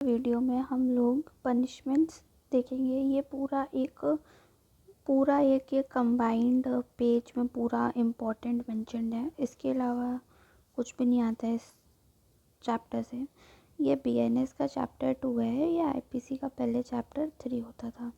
Video में हम लोग पनिशमेंट्स देखेंगे। ये पूरा एक ये कंबाइंड पेज में पूरा इम्पोर्टेंट मेंशन्ड है। इसके अलावा कुछ भी नहीं आता है इस चैप्टर से। ये बीएनएस का चैप्टर 2 है। ये आईपीसी का पहले चैप्टर 3 होता था।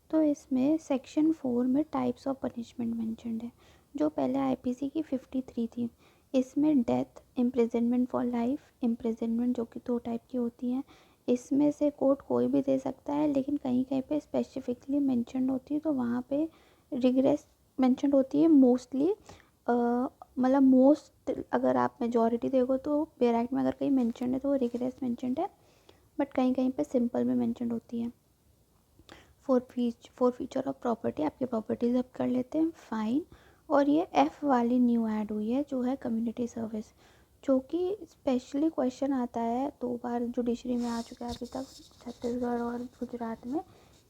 तो इसमें सेक्शन 4 में टाइप्स ऑफ पनिशमेंट मेंशन्ड है, जो पहले आईपीसी की 53 थी। इसमें death, imprisonment for life, imprisonment जो कि 2 टाइप की होती हैं। इसमें से कोर्ट कोई भी दे सकता है, लेकिन कहीं कहीं पे स्पेसिफिकली मेंशन्ड होती है, तो वहाँ पे रिग्रेस मेंशन्ड होती है मोस्टली। मतलब मोस्ट, अगर आप मेजॉरिटी देखो तो बेयर एक्ट में अगर कहीं मेंशन्ड है तो वो रिग्रेस मेंशन्ड है, बट कहीं कहीं पे सिंपल में मेंशन्ड होती है। फोर फीचर ऑफ प्रॉपर्टी, आपकी प्रॉपर्टीज अब कर लेते हैं, फाइन। और ये एफ वाली न्यू ऐड हुई है जो है कम्युनिटी सर्विस, जो कि स्पेशली क्वेश्चन आता है 2 बार जुडिशरी में आ चुका है अभी तक, छत्तीसगढ़ और गुजरात में,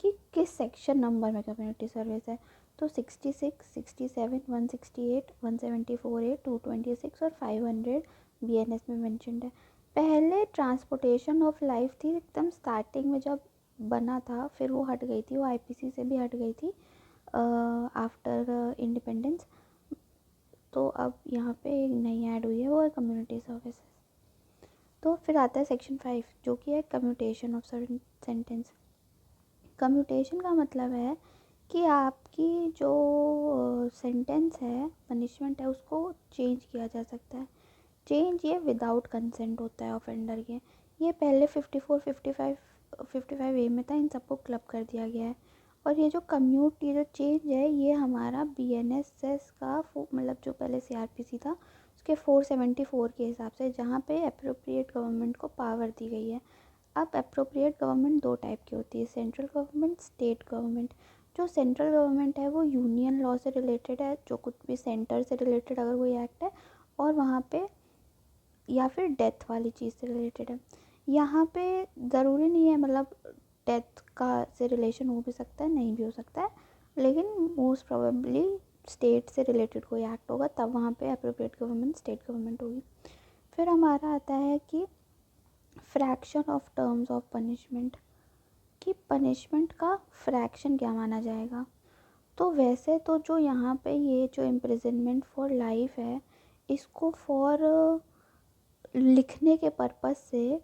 कि किस सेक्शन नंबर में कम्युनिटी सर्विस है। तो 66, 67, 168, 174A, 226 और 500 बीएनएस में मेंशन्ड है। पहले ट्रांसपोर्टेशन ऑफ लाइफ थी एकदम स्टार्टिंग में जब बना था, फिर वो हट गई थी, वो आईपीसी से भी हट गई थी आफ्टर इंडिपेंडेंस। तो अब यहाँ पे एक नई ऐड हुई है, वो है कम्युनिटी सर्विसेज। तो फिर आता है सेक्शन 5 जो कि है कम्यूटेशन ऑफ सेंटेंस। कम्यूटेशन का मतलब है कि आपकी जो सेंटेंस है, पनिशमेंट है, उसको चेंज किया जा सकता है। चेंज ये विदाउट कंसेंट होता है ऑफेंडर के। ये पहले 54, 55A में था, इन सबको क्लब कर दिया गया है। और ये जो कम्यूट, ये जो चेंज है, ये हमारा बीएनएसएस का मतलब जो पहले सीआरपीसी था उसके 474 के हिसाब से, जहाँ पे अप्रोप्रिएट गवर्नमेंट को पावर दी गई है। अब अप्रोप्रिएट गवर्नमेंट 2 टाइप की होती है, सेंट्रल गवर्नमेंट, स्टेट गवर्नमेंट। जो सेंट्रल गवर्नमेंट है वो यूनियन लॉ से रिलेटेड है, जो कुछ भी सेंटर से रिलेटेड अगर कोई एक्ट है, और वहाँ पे या फिर डेथ वाली चीज़ से रिलेटेड है। यहाँ पे ज़रूरी नहीं है, मतलब डेथ का से रिलेशन हो भी सकता है, नहीं भी हो सकता है, लेकिन मोस्ट प्रोबेबली स्टेट से रिलेटेड कोई एक्ट होगा, तब वहाँ पे अप्रोप्रिएट गवर्नमेंट स्टेट गवर्नमेंट होगी। फिर हमारा आता है कि fraction of terms of punishment, कि पनिशमेंट का फ्रैक्शन क्या माना जाएगा। तो वैसे तो जो यहाँ पे ये जो इम्प्रिजनमेंट फॉर लाइफ है, इसको फॉर लिखने के पर्पस से,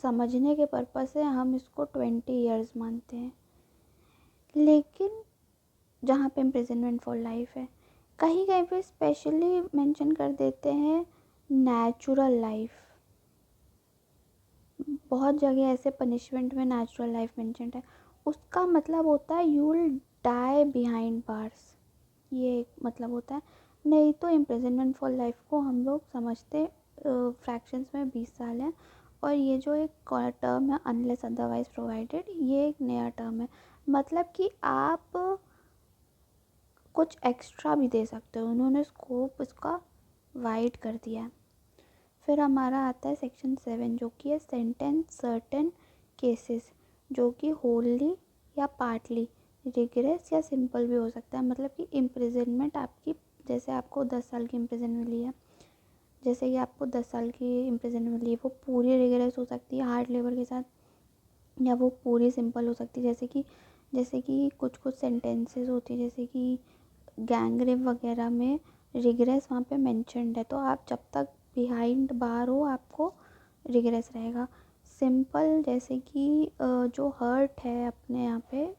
समझने के पर्पस से हम इसको 20 ईयर्स मानते हैं। लेकिन जहाँ पे इम्प्रिजनमेंट फॉर लाइफ है, कहीं कहीं पे स्पेशली मेंशन कर देते हैं नेचुरल लाइफ। बहुत जगह ऐसे पनिशमेंट में नेचुरल लाइफ मेंशन है, उसका मतलब होता है you will die behind bars, ये एक मतलब होता है। नहीं तो इम्प्रिजनमेंट फॉर लाइफ को हम लोग समझते फ्रैक्शंस में 20 साल है। और ये जो एक टर्म है अनलेस अदरवाइज प्रोवाइडेड, ये एक नया टर्म है, मतलब कि आप कुछ एक्स्ट्रा भी दे सकते हो, उन्होंने स्कोप इसका वाइड कर दिया है। फिर हमारा आता है सेक्शन 7 जो कि है सेंटेंस सर्टेन केसेस, जो कि होलली या पार्टली रिग्रेस या सिंपल भी हो सकता है। मतलब कि इम्प्रिजनमेंट आपकी, जैसे आपको 10 साल की इम्प्रिजनमेंट मिली है, जैसे कि आपको 10 साल की इम्प्रिजनमेंट मिली है, वो पूरी रिग्रेस हो सकती है हार्ड लेबर के साथ, या वो पूरी सिंपल हो सकती है। जैसे कि कुछ सेंटेंसेस होती है, जैसे कि गैंग रेप वगैरह में रिग्रेस वहाँ पे मेंशन्ड है, तो आप जब तक बिहाइंड बार हो आपको रिग्रेस रहेगा। सिंपल जैसे कि जो हर्ट है अपने यहाँ पे,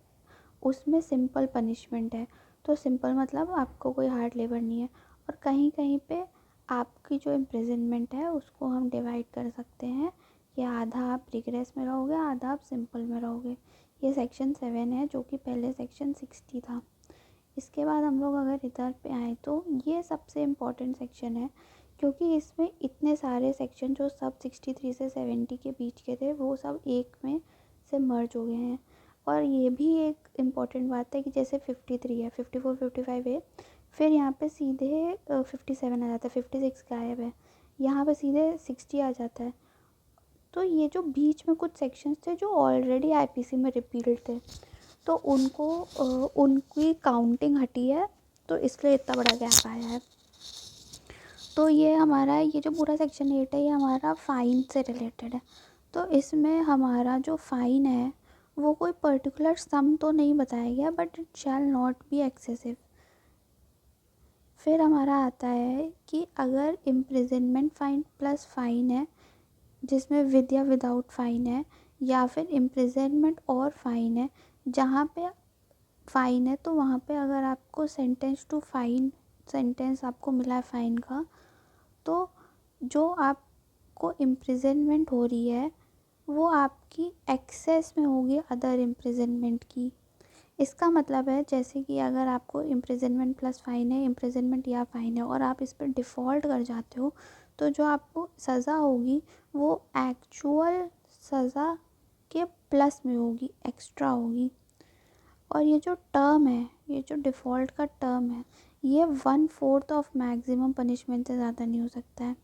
उसमें सिंपल पनिशमेंट है, तो सिंपल मतलब आपको कोई हार्ड लेबर नहीं है। और कहीं कहीं पे आपकी जो इम्प्रिजनमेंट है उसको हम डिवाइड कर सकते हैं कि आधा आप रिग्रेस में रहोगे, आधा आप सिंपल में रहोगे। ये सेक्शन 7 है, जो कि पहले सेक्शन 60 था। इसके बाद हम लोग अगर इधर पे आए तो ये सबसे इम्पॉर्टेंट सेक्शन है, क्योंकि इसमें इतने सारे सेक्शन जो सब 63 से 70 के बीच के थे, वो सब एक में से मर्ज हो गए हैं। और ये भी एक इम्पॉर्टेंट बात है कि जैसे 53 है, 54, 55 है, फिर यहाँ पे सीधे 57 आ जाता है, 56 गायब है, यहाँ पे सीधे 60 आ जाता है। तो ये जो बीच में कुछ सेक्शंस थे जो ऑलरेडी आईपीसी में रिपीटेड थे, तो उनको उनकी काउंटिंग हटी है, तो इसलिए इतना बड़ा गैप आया है। तो ये हमारा, ये जो पूरा सेक्शन 8 है, ये हमारा फाइन से रिलेटेड है। तो इसमें हमारा जो फ़ाइन है वो कोई पर्टिकुलर सम तो नहीं बताया गया, but it shall not be excessive. फिर हमारा आता है कि अगर इम्प्रिजनमेंट फ़ाइन प्लस फ़ाइन है, जिसमें विद या विदाउट फ़ाइन है, या फिर इम्प्रिजनमेंट और फ़ाइन है, जहाँ पे फ़ाइन है तो वहाँ पे अगर आपको सेंटेंस टू फ़ाइन सेंटेंस आपको मिला है फ़ाइन का, तो जो आपको इम्प्रिजनमेंट हो रही है वो आपकी एक्सेस में होगी अदर इम्प्रिजनमेंट की। इसका मतलब है जैसे कि अगर आपको इम्प्रिजनमेंट प्लस फ़ाइन है, इम्प्रिजनमेंट या फ़ाइन है, और आप इस पर डिफ़ॉल्ट कर जाते हो, तो जो आपको सज़ा होगी वो एक्चुअल सज़ा के प्लस में होगी, एक्स्ट्रा होगी। और ये जो टर्म है, ये जो डिफ़ॉल्ट का टर्म है, ये 1/4 ऑफ मैक्सिमम पनिशमेंट से ज़्यादा नहीं हो सकता है।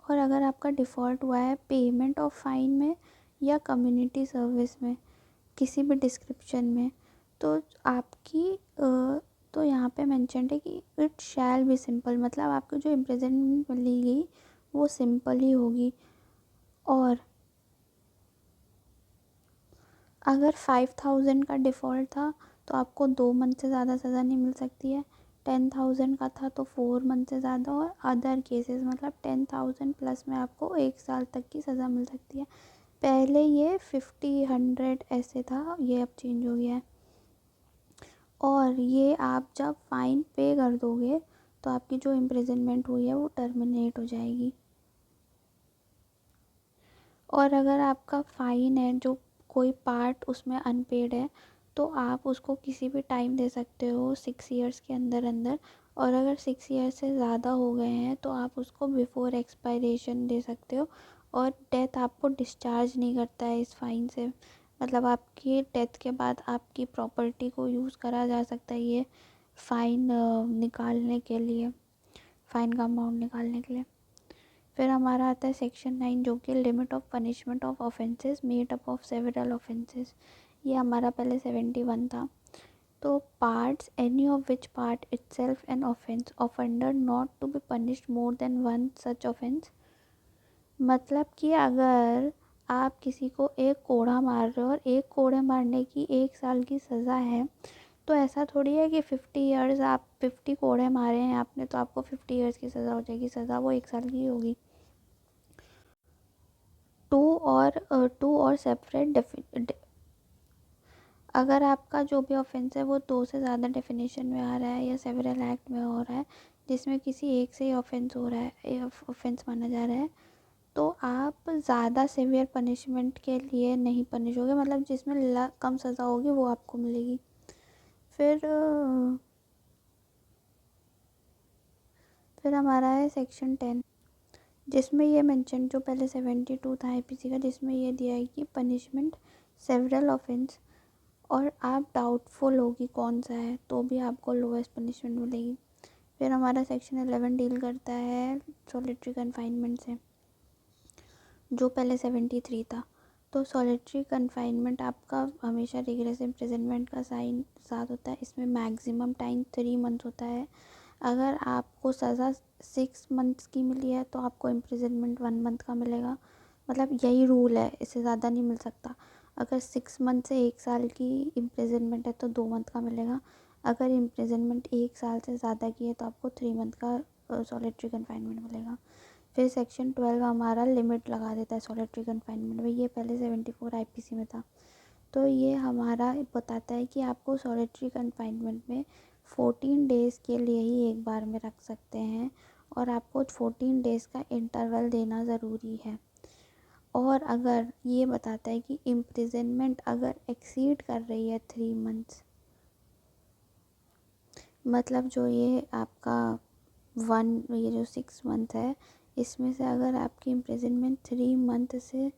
और अगर आपका डिफ़ॉल्ट हुआ है पेमेंट ऑफ फ़ाइन में या कम्युनिटी सर्विस में, किसी भी डिस्क्रिप्शन में, तो आपकी तो यहाँ पे मेंशन्ड है कि इट शैल बी सिंपल, मतलब आपको जो इम्प्रिजनमेंट मिलेगी वो सिंपल ही होगी। और अगर 5000 का डिफ़ॉल्ट था तो आपको 2 मंथ से ज़्यादा सज़ा नहीं मिल सकती है। 10,000 का था तो 4 मंथ से ज़्यादा, और अदर केसेस मतलब 10,000 प्लस में आपको 1 साल तक की सज़ा मिल सकती है। पहले ये 50, 100 ऐसे था, ये अब चेंज हो गया है। और ये आप जब फ़ाइन पे कर दोगे तो आपकी जो इम्प्रिजनमेंट हुई है वो टर्मिनेट हो जाएगी। और अगर आपका फ़ाइन है जो कोई पार्ट उसमें अनपेड है, तो आप उसको किसी भी टाइम दे सकते हो 6 ईयर्स के अंदर अंदर। और अगर 6 ईयर्स से ज़्यादा हो गए हैं तो आप उसको बिफ़ोर एक्सपायरेशन दे सकते हो। और डेथ आपको डिस्चार्ज नहीं करता है इस फ़ाइन से, मतलब आपकी डेथ के बाद आपकी प्रॉपर्टी को यूज़ करा जा सकता है ये फ़ाइन निकालने के लिए, फ़ाइन का अमाउंट निकालने के लिए। फिर हमारा आता है सेक्शन 9, जो कि limit of punishment of offences made up of several offences. ये हमारा पहले 71 था। तो parts any of which part itself an offence offender not to be punished more than one such offence. मतलब कि अगर आप किसी को एक कोड़ा मार रहे हो और एक कोड़े मारने की 1 साल की सज़ा है, तो ऐसा थोड़ी है कि 50 ईयर्स आप 50 कोड़े मारे हैं आपने तो आपको 50 ईयर्स की सज़ा हो जाएगी। सज़ा वो 1 साल की होगी। टू और सेपरेट अगर आपका जो भी ऑफेंस है वो 2 से ज़्यादा डेफिनेशन में आ रहा है या सेवरल एक्ट में हो रहा है, जिसमें किसी एक से ही ऑफेंस हो रहा है, ऑफेंस माना जा रहा है, तो आप ज़्यादा सिवियर पनिशमेंट के लिए नहीं पनिश होगे, मतलब जिसमें कम सज़ा होगी वो आपको मिलेगी। फिर हमारा है सेक्शन 10, जिसमें ये मेंशन जो पहले 72 था आईपीसी का, जिसमें ये दिया है कि पनिशमेंट सेवरल ऑफेंस और आप डाउटफुल होगी कौन सा है तो भी आपको लोएस्ट पनिशमेंट मिलेगी। फिर हमारा सेक्शन 11 डील करता है सॉलिटरी कन्फाइनमेंट से, जो पहले 73 था। तो सॉलिटरी कन्फाइनमेंट आपका हमेशा रिग्रेस इम्प्रिजनमेंट का साइन साथ होता है। इसमें मैक्सिमम टाइम 3 मंथ होता है। अगर आपको सज़ा 6 मंथ्स की मिली है तो आपको इम्प्रिजनमेंट 1 मंथ का मिलेगा, मतलब यही रूल है, इससे ज़्यादा नहीं मिल सकता। अगर 6 मंथ से 1 साल की इम्प्रिजनमेंट है तो 2 मंथ का मिलेगा। अगर इम्प्रिजनमेंट 1 साल से ज़्यादा की है तो आपको 3 मंथ का सॉलिटरी कन्फाइनमेंट मिलेगा। फिर सेक्शन 12 हमारा लिमिट लगा देता है सॉलिटरी कन्फाइनमेंट में, ये पहले 74 आईपीसी में था। तो ये हमारा बताता है कि आपको सॉलिटरी कन्फाइनमेंट में 14 डेज़ के लिए ही एक बार में रख सकते हैं, और आपको 14 डेज़ का इंटरवल देना ज़रूरी है। और अगर ये बताता है कि इम्प्रिजनमेंट अगर एक्सीड कर रही है 3 मंथ्स, मतलब जो ये आपका ये जो 6 मंथ है, इसमें से अगर आपकी इम्प्रिजनमेंट 3 मंथ से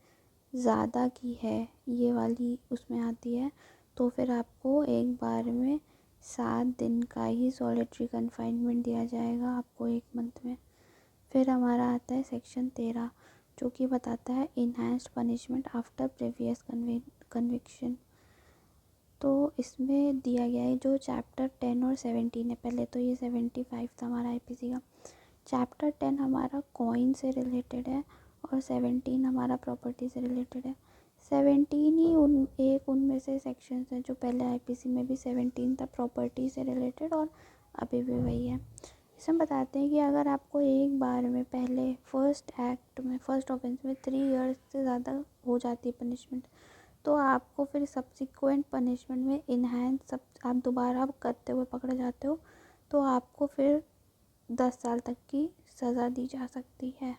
ज़्यादा की है, ये वाली उसमें आती है, तो फिर आपको एक बार में 7 दिन का ही सॉलिटरी कन्फाइनमेंट दिया जाएगा आपको 1 मंथ में। फिर हमारा आता है सेक्शन 13, जो कि बताता है enhanced punishment after previous conviction. तो इसमें दिया गया है जो चैप्टर 10 और 17 है, पहले तो ये 75 था हमारा आईपीसी का। चैप्टर 10 हमारा कॉइन से रिलेटेड है और 17 हमारा प्रॉपर्टी से रिलेटेड है। 17 ही उनमें से सेक्शंस हैं जो पहले आईपीसी में भी 17 था प्रॉपर्टी से रिलेटेड, और अभी भी वही है। इसमें बताते हैं कि अगर आपको एक बार में पहले फर्स्ट ऑफेंस में 3 इयर्स से ज़्यादा हो जाती है पनिशमेंट, तो आपको फिर सब्सिक्वेंट पनिशमेंट में आप दोबारा करते हुए पकड़े जाते हो तो आपको फिर 10 साल तक की सज़ा दी जा सकती है।